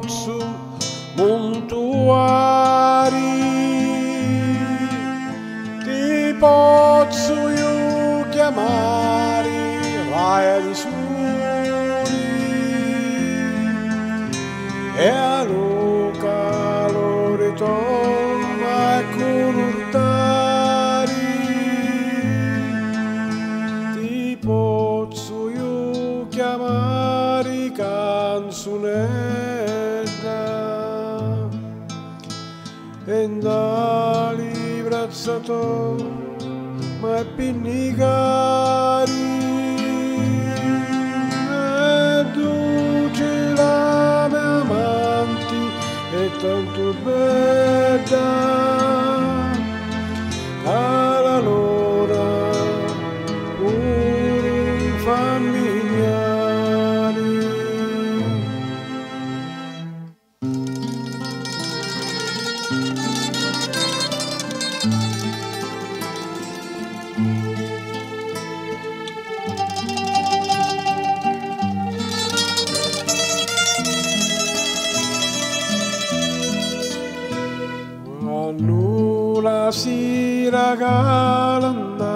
posso montuari, ti posso io chiamare raia di soli, e allo calore torna con urtari, ti posso io chiamare canzonetta, e dali brazzato ma è pinnigari, e duce la mia amanti è tanto bella, alla lora pure familiari. Quando la sera calanda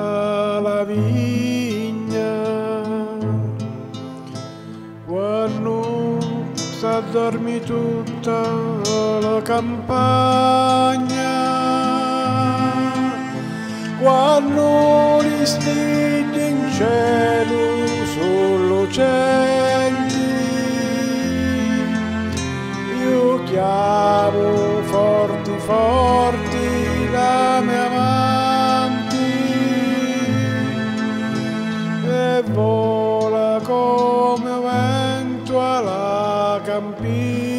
la vigna, quando s'addormi tutta la campagna, quando li stelle in cielo sono lucenti, io chiamo forti forti la mia amanti, e vola come vento alla campina.